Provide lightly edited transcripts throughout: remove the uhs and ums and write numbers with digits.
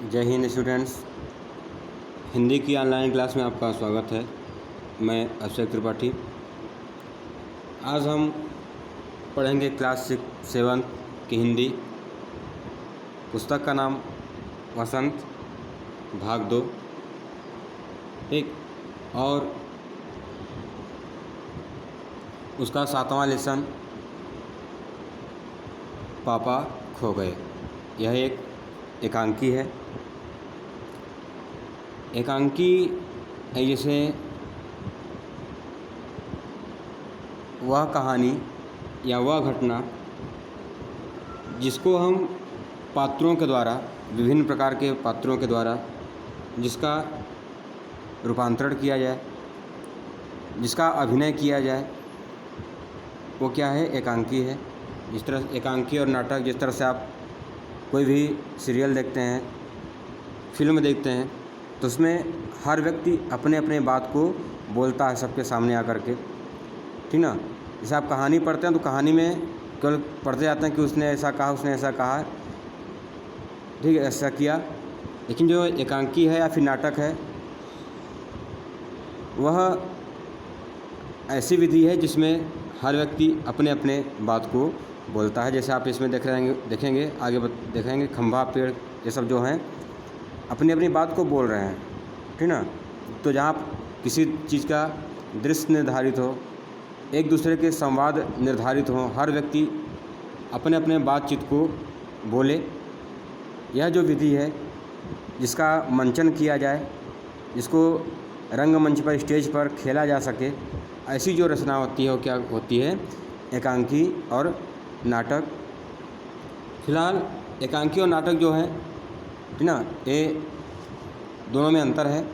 जय हिंद स्टूडेंट्स। हिंदी की online class में आपका स्वागत है। मैं अभिषेक त्रिपाठी। आज हम पढ़ेंगे क्लास 7 की हिंदी। पुस्तक का नाम वसंत, भाग 2। ठीक, और उसका 7वां लेसन पापा खो गए। यह एक एकांकी है। एकांकी जैसे वह कहानी या वह घटना जिसको हम पात्रों के द्वारा, विभिन्न प्रकार के पात्रों के द्वारा जिसका रूपांतरण किया जाए, जिसका अभिनय किया जाए, वो क्या है? एकांकी है। जिस तरह एकांकी और नाटक, जिस तरह से आप कोई भी सीरियल देखते हैं, फिल्म देखते हैं, तो उसमें हर व्यक्ति अपने अपने बात को बोलता है सबके सामने आकर के, ठीक ना। जैसे आप कहानी पढ़ते हैं तो कहानी में केवल पढ़ते जाते हैं कि उसने ऐसा कहा, उसने ऐसा कहा, ठीक है, ऐसा किया। लेकिन जो एकांकी है या फिर नाटक है, वह ऐसी विधि है जिसमें हर व्यक्ति अपने अपने बात को बोलता है। जैसे आप इसमें देखेंगे आगे देखेंगे, खंभा, पेड़, ये सब जो हैं अपनी अपनी बात को बोल रहे हैं, ठीक ना। तो जहाँ किसी चीज़ का दृश्य निर्धारित हो, एक दूसरे के संवाद निर्धारित हो, हर व्यक्ति अपने अपने बातचीत को बोले, यह जो विधि है जिसका मंचन किया जाए, जिसको रंगमंच पर, स्टेज पर खेला जा सके, ऐसी जो रचना होती है वो क्या होती है? एकांकी और नाटक। फिलहाल एकांकी और नाटक जो है, ठीक ना, ये दोनों में अंतर है।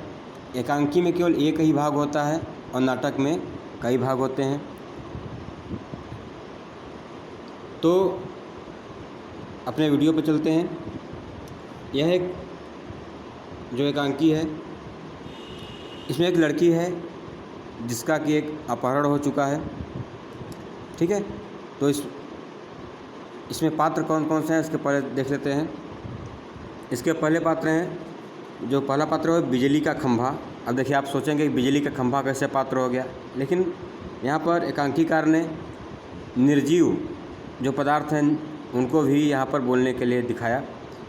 एकांकी में केवल एक ही भाग होता है और नाटक में कई भाग होते हैं। तो अपने वीडियो पर चलते हैं। यह एक जो एकांकी है, इसमें एक लड़की है जिसका कि एक अपहरण हो चुका है, ठीक है। तो इसमें पात्र कौन कौन से हैं इसके पहले देख लेते हैं। इसके पहले पात्र हैं, जो पहला पात्र है बिजली का खंभा। अब देखिए, आप सोचेंगे कि बिजली का खंभा कैसे पात्र हो गया, लेकिन यहाँ पर एकांकीकार ने निर्जीव जो पदार्थ हैं उनको भी यहाँ पर बोलने के लिए दिखाया।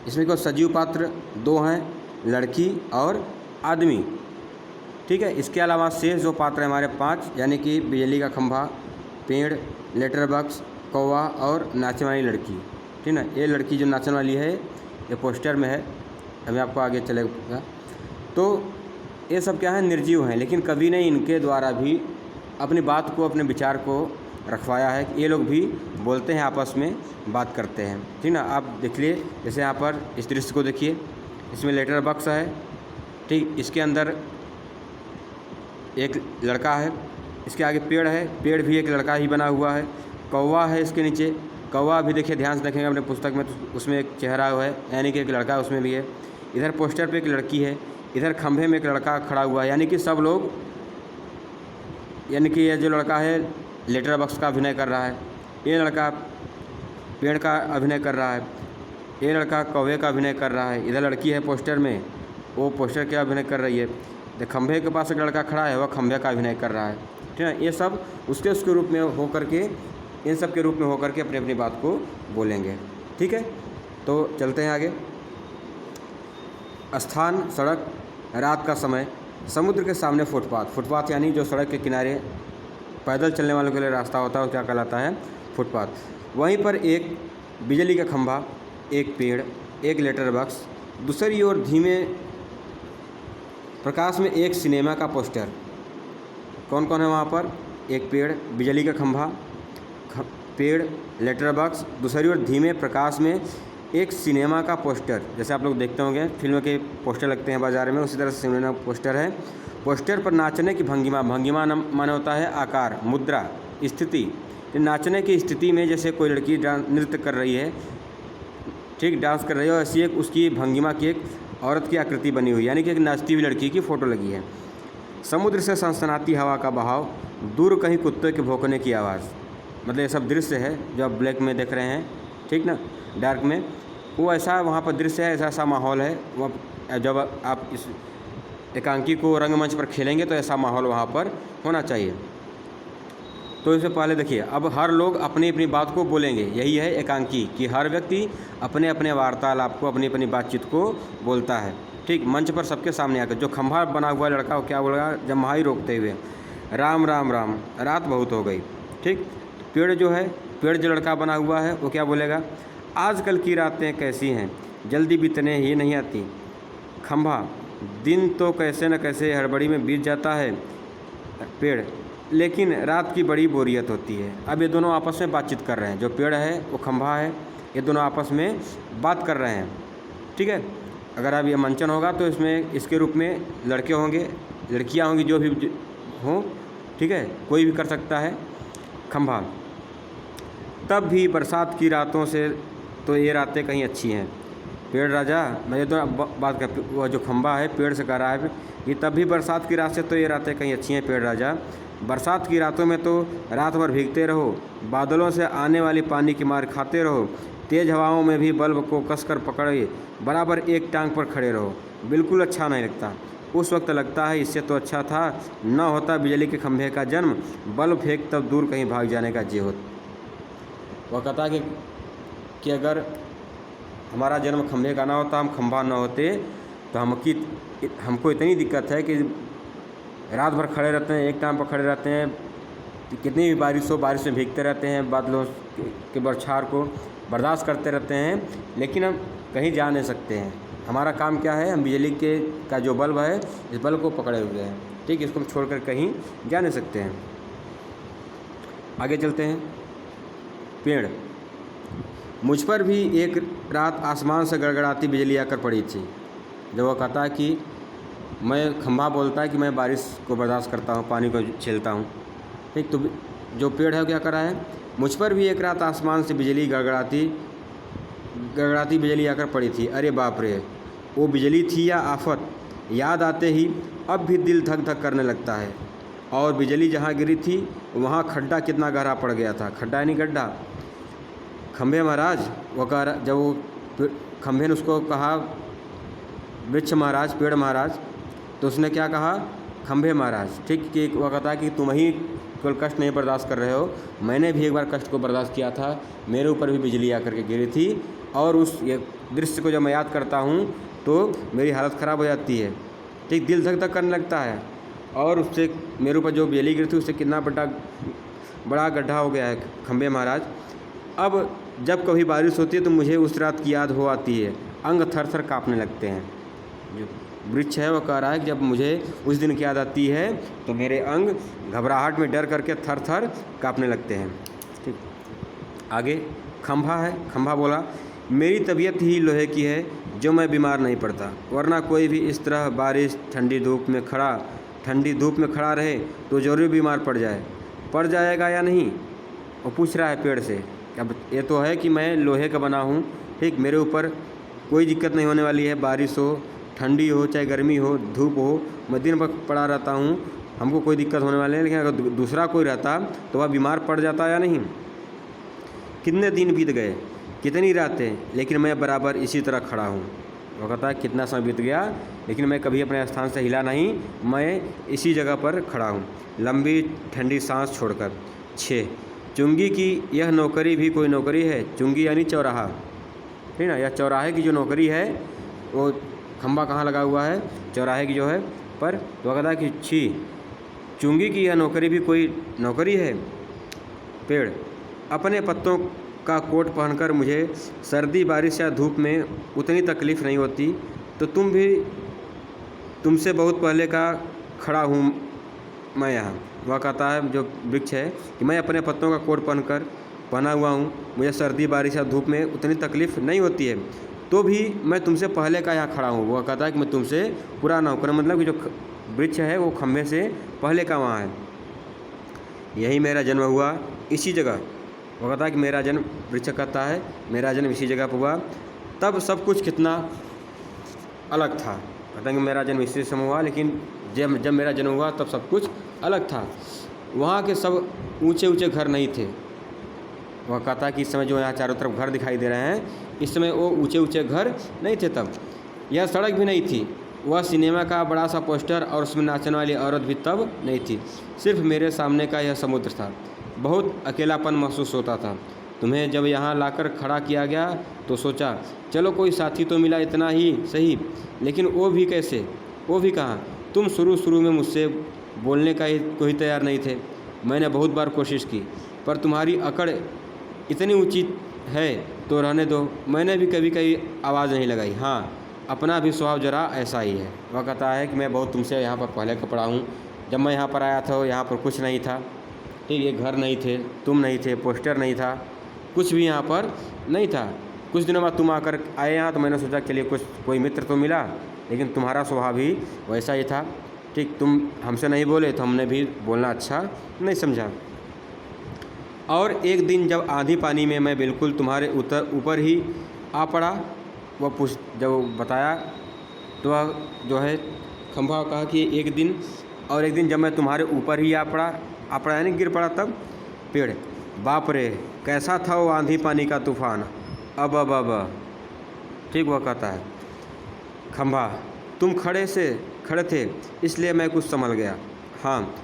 इसमें कोई सजीव पात्र 2 हैं, लड़की और आदमी, ठीक है। इसके अलावा शेष जो पात्र हैं हमारे 5, यानी कि बिजली का खंभा, पेड़, लेटर बॉक्स, कौवा और नाचने वाली लड़की, ठीक ना। ये लड़की जो नाचने वाली है ये पोस्टर में है, अभी आपको आगे चलेगा। तो ये सब क्या है? निर्जीव हैं, लेकिन कवि ने इनके द्वारा भी अपनी बात को, अपने विचार को रखवाया है कि ये लोग भी बोलते हैं, आपस में बात करते हैं, ठीक ना। आप देख लिए, जैसे यहाँ पर इस दृश्य को देखिए, इसमें लेटर बॉक्स है, ठीक, इसके अंदर एक लड़का है, इसके आगे पेड़ है, पेड़ भी एक लड़का ही बना हुआ है, कौवा है इसके नीचे, कौवा भी देखिए, ध्यान से देखेंगे अपने पुस्तक में तो उसमें एक चेहरा है, यानी कि एक लड़का उसमें भी है। इधर पोस्टर पे एक लड़की है, इधर खंभे में एक लड़का खड़ा हुआ है, यानी कि सब लोग, यानी कि यह जो लड़का है लेटर बॉक्स का अभिनय कर रहा है, ये लड़का पेड़ का अभिनय कर रहा है, ये लड़का कौवे का अभिनय कर रहा है, इधर लड़की है पोस्टर में, वो पोस्टर का अभिनय कर रही है। तो खंभे के पास एक लड़का खड़ा है, वह खंभे का अभिनय कर रहा है, ठीक है। ये सब उसके रूप में होकर के, इन सब के रूप में होकर के अपनी अपनी बात को बोलेंगे, ठीक है। तो चलते हैं आगे। स्थान सड़क, रात का समय, समुद्र के सामने फुटपाथ। फुटपाथ यानी जो सड़क के किनारे पैदल चलने वालों के लिए रास्ता होता है, वो क्या कहलाता है? फुटपाथ। वहीं पर एक बिजली का खंभा, एक पेड़, एक लेटर बॉक्स, दूसरी ओर धीमे प्रकाश में एक सिनेमा का पोस्टर। कौन कौन है वहाँ पर? एक पेड़, बिजली का खंभा, पेड़, लेटर बॉक्स, दूसरी ओर धीमे प्रकाश में एक सिनेमा का पोस्टर। जैसे आप लोग देखते होंगे फिल्म के पोस्टर लगते हैं बाज़ार में, उसी तरह से सिनेमा पोस्टर है। पोस्टर पर नाचने की भंगिमा, भंगिमा माने होता है आकार, मुद्रा, स्थिति। तो नाचने की स्थिति में जैसे कोई लड़की नृत्य कर रही है, ठीक, डांस कर रही है, ऐसी एक उसकी भंगिमा की एक औरत की आकृति बनी हुई, यानी कि एक नाचती हुई लड़की की फ़ोटो लगी है। समुद्र से सनसनाती हवा का बहाव, दूर कहीं कुत्ते के भौंकने की आवाज़। मतलब ये सब दृश्य है जो आप ब्लैक में देख रहे हैं, ठीक ना, डार्क में। वो ऐसा वहाँ पर दृश्य है, ऐसा माहौल है। वो जब आप इस एकांकी को रंगमंच पर खेलेंगे तो ऐसा माहौल वहाँ पर होना चाहिए। तो इससे पहले देखिए, अब हर लोग अपनी अपनी बात को बोलेंगे। यही है एकांकी कि हर व्यक्ति अपने अपने वार्तालाप को, अपनी अपनी बातचीत को बोलता है। ठीक, मंच पर सबके सामने आकर जो खंभा बना हुआ लड़का वो क्या बोलेगा, जम्हाई रोकते हुए, राम राम राम, रात बहुत हो गई। ठीक, पेड़ जो है, पेड़ जो लड़का बना हुआ है वो क्या बोलेगा, आजकल की रातें कैसी हैं, जल्दी बीतने ही नहीं आती। खंभा, दिन तो कैसे न कैसे हड़बड़ी में बीत जाता है। पेड़, लेकिन रात की बड़ी बोरियत होती है। अब ये दोनों आपस में बातचीत कर रहे हैं, जो पेड़ है वो खंभा है, ये दोनों आपस में बात कर रहे हैं। ठीक है, अगर अब ये मंचन होगा तो इसमें इसके रूप में लड़के होंगे, लड़कियां होंगी, जो भी हों, ठीक है, कोई भी कर सकता है। खंभा, तब भी बरसात की रातों से तो ये रातें कहीं अच्छी हैं। पेड़ राजा, मैं तो बात कर, वो जो खंभा है पेड़ से कह रहा है कि तब भी बरसात की रात से तो ये रातें कहीं अच्छी हैं पेड़ राजा। बरसात की रातों में तो रात भर भीगते रहो, बादलों से आने वाली पानी की मार खाते रहो, तेज़ हवाओं में भी बल्ब को कसकर पकड़े बराबर एक टांग पर खड़े रहो। बिल्कुल अच्छा नहीं लगता। उस वक्त लगता है इससे तो अच्छा था न होता बिजली के खंभे का जन्म, बल्ब फेंक तब दूर कहीं भाग जाने का जी होता। वह कहता है कि अगर हमारा जन्म खंभे का ना होता, हम खंभा ना होते, तो हमको इतनी दिक्कत है कि रात भर खड़े रहते हैं, एक टाइम पर खड़े रहते हैं, कितनी भी बारिश हो, बारिश में भीगते रहते हैं, बादलों के बौछार को बर्दाश्त करते रहते हैं, लेकिन हम कहीं जा नहीं सकते हैं। हमारा काम क्या है, हम बिजली का जो बल्ब है, इस बल्ब को पकड़े हुए हैं। ठीक, इसको हम छोड़कर कहीं जा नहीं सकते हैं। आगे चलते हैं। पेड़, मुझ पर भी एक रात आसमान से गड़गड़ाती बिजली आकर पड़ी थी। जब वो कहता है कि मैं, खंभा बोलता है कि मैं बारिश को बर्दाश्त करता हूँ, पानी को झेलता हूँ। ठीक, तो जो पेड़ है वो क्या कर रहा है, मुझ पर भी एक रात आसमान से बिजली गड़गड़ाती बिजली आकर पड़ी थी। अरे बाप रे, वो बिजली थी या आफत, याद आते ही अब भी दिल धक धक करने लगता है। और बिजली जहाँ गिरी थी वहाँ खड्डा कितना गहरा पड़ गया था। खड्डा नहीं, गड्ढा। खंभे महाराज, वो कह रहा, जब वो खंभे ने उसको कहा वृक्ष महाराज, पेड़ महाराज, तो उसने क्या कहा, खंभे महाराज। ठीक, कि वो कहता है कि तुम ही केवल कष्ट नहीं बर्दाश्त कर रहे हो, मैंने भी एक बार कष्ट को बर्दाश्त किया था, मेरे ऊपर भी बिजली आकर के गिरी थी, और उस ये दृश्य को जब मैं याद करता हूँ तो मेरी हालत ख़राब हो जाती है। ठीक, दिल धक धक करने लगता है। और उससे मेरे ऊपर जो बिजली गिरी थी उससे कितना बड़ा गड्ढा हो गया है खंभे महाराज। अब जब कभी बारिश होती है तो मुझे उस रात की याद हो आती है, अंग थर थर काँपने लगते हैं। जो वृक्ष है वो कह रहा है कि जब मुझे उस दिन की याद आती है तो मेरे अंग घबराहट में डर करके थर थर काँपने लगते हैं। ठीक, आगे खंभा है। खंभा बोला, मेरी तबीयत ही लोहे की है जो मैं बीमार नहीं पड़ता, वरना कोई भी इस तरह बारिश ठंडी धूप में खड़ा रहे तो ज़रूर बीमार पड़ जाएगा या नहीं। वो पूछ रहा है पेड़ से। अब ये तो है कि मैं लोहे का बना हूँ, ठीक, मेरे ऊपर कोई दिक्कत नहीं होने वाली है, बारिश हो, ठंडी हो, चाहे गर्मी हो, धूप हो, मैं दिन भर पड़ा रहता हूँ, हमको कोई दिक्कत होने वाली है। लेकिन अगर दूसरा कोई रहता तो वह बीमार पड़ जाता या नहीं। कितने दिन बीत गए, कितनी रातें, लेकिन मैं बराबर इसी तरह खड़ा हूँ। वो कहता है कितना समय बीत गया, लेकिन मैं कभी अपने स्थान से हिला नहीं, मैं इसी जगह पर खड़ा हूँ, लंबी ठंडी सांस छोड़कर। 6, चुंगी की यह नौकरी भी कोई नौकरी है। चुंगी यानी चौराहा, ठीक ना, यह चौराहे की जो नौकरी है, वो खंभा कहाँ लगा हुआ है, चौराहे की जो है पर। तो कहता है कि छी, चुंगी की यह नौकरी भी कोई नौकरी है। पेड़, अपने पत्तों का कोट पहनकर मुझे सर्दी, बारिश या धूप में उतनी तकलीफ़ नहीं होती, तो तुमसे बहुत पहले का खड़ा हूँ मैं यहाँ। वह कहता है जो वृक्ष है कि मैं अपने पत्तों का कोट पहना हुआ हूँ, मुझे सर्दी, बारिश या धूप में उतनी तकलीफ़ नहीं होती है, तो भी मैं तुमसे पहले का यहाँ खड़ा हूँ। वह कहता है कि मैं तुमसे पुराना हूँ, मतलब कि जो वृक्ष है वो खंभे से पहले का वहाँ है। यही मेरा जन्म हुआ इसी जगह। वो कहता है कि मेरा जन्म, वृक्ष कहता है मेरा जन्म इसी जगह पर हुआ, तब सब कुछ कितना अलग था। कहता है कि मेरा जन्म इसी समय हुआ, लेकिन जब मेरा जन्म हुआ तब सब कुछ अलग था। वहाँ के सब ऊंचे ऊंचे घर नहीं थे। वह कहता है कि इस समय जो यहाँ चारों तरफ घर दिखाई दे रहे हैं, इस समय वो ऊँचे ऊँचे घर नहीं थे तब, यह सड़क भी नहीं थी, वह सिनेमा का बड़ा सा पोस्टर और उसमें नाचने वाली औरत भी तब नहीं थी, सिर्फ मेरे सामने का यह समुद्र था। बहुत अकेलापन महसूस होता था। तुम्हें जब यहाँ लाकर खड़ा किया गया तो सोचा चलो कोई साथी तो मिला, इतना ही सही, लेकिन वो भी कैसे, वो भी कहाँ। तुम शुरू में मुझसे बोलने का ही कोई तैयार नहीं थे। मैंने बहुत बार कोशिश की, पर तुम्हारी अकड़ इतनी ऊंची है तो रहने दो। मैंने भी कभी कभी आवाज़ नहीं लगाई। हाँ, अपना भी स्वभाव जरा ऐसा ही है। वह कहता है कि मैं बहुत तुमसे यहाँ पर पहले का पढ़ा हूँ। जब मैं यहाँ पर आया था यहाँ पर कुछ नहीं था, ठीक, ये घर नहीं थे, तुम नहीं थे, पोस्टर नहीं था, कुछ भी यहाँ पर नहीं था। कुछ दिनों बाद तुम आकर आए यहाँ तो मैंने सोचा चलिए कोई मित्र तो मिला, लेकिन तुम्हारा स्वभाव भी वैसा ही था। ठीक, तुम हमसे नहीं बोले तो हमने भी बोलना अच्छा नहीं समझा। और एक दिन जब आंधी पानी में मैं बिल्कुल तुम्हारे ऊपर ही आ पड़ा, वह जब बताया तो वह जो है खंभा कहा कि एक दिन जब मैं तुम्हारे ऊपर ही आ पड़ा यानी गिर पड़ा तब पेड़। बाप रे, कैसा था वो आंधी पानी का तूफान। अब ठीक, वह कहता है खंभा, तुम खड़े थे इसलिए मैं कुछ संभल गया। हाँ,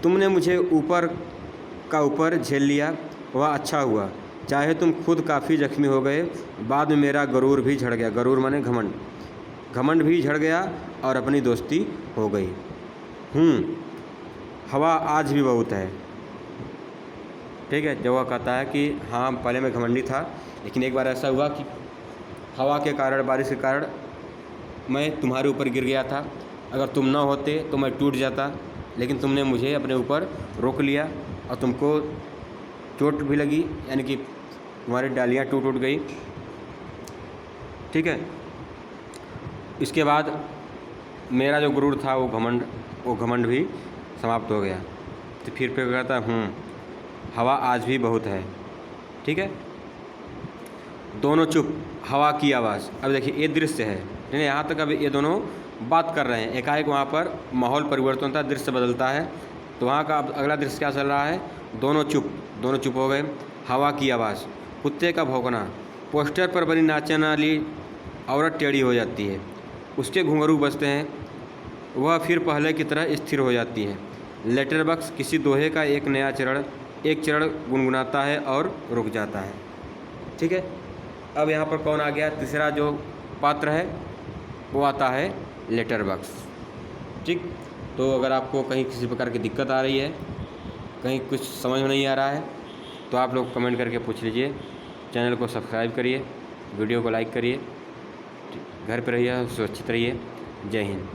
तुमने मुझे ऊपर झेल लिया, वह अच्छा हुआ। चाहे तुम खुद काफ़ी जख्मी हो गए, बाद में मेरा गरूर भी झड़ गया। गरूर माने घमंड भी झड़ गया और अपनी दोस्ती हो गई। हवा आज भी बहुत है। ठीक है, जब वह कहता है कि हाँ पहले मैं घमंडी था, लेकिन एक बार ऐसा हुआ कि हवा के कारण, बारिश के कारण मैं तुम्हारे ऊपर गिर गया था। अगर तुम ना होते तो मैं टूट जाता, लेकिन तुमने मुझे अपने ऊपर रोक लिया और तुमको चोट भी लगी, यानी कि तुम्हारी डालियाँ टूट गई। ठीक है, इसके बाद मेरा जो गुरूर था वो घमंड भी समाप्त हो गया। तो फिर कहता हवा आज भी बहुत है। ठीक है, दोनों चुप, हवा की आवाज़। अब देखिए ये दृश्य है, नहीं यहाँ तक अब ये दोनों बात कर रहे हैं। एकाएक वहाँ पर माहौल परिवर्तन होता है, दृश्य बदलता है। तो वहाँ का अब अगला दृश्य क्या चल रहा है, दोनों चुप हो गए। हवा की आवाज़, कुत्ते का भौंकना, पोस्टर पर बनी नाचने वाली औरत टेढ़ी हो जाती है, उसके घुंघरू बजते हैं, वह फिर पहले की तरह स्थिर हो जाती है। लेटर बॉक्स किसी दोहे का एक चरण गुनगुनाता है और रुक जाता है। ठीक है, अब यहाँ पर कौन आ गया, तीसरा जो पात्र है वो आता है लेटर बॉक्स। ठीक, तो अगर आपको कहीं किसी प्रकार की दिक्कत आ रही है, कहीं कुछ समझ में नहीं आ रहा है, तो आप लोग कमेंट करके पूछ लीजिए। चैनल को सब्सक्राइब करिए, वीडियो को लाइक करिए। घर पर रहिए, सुरक्षित रहिए। जय हिंद।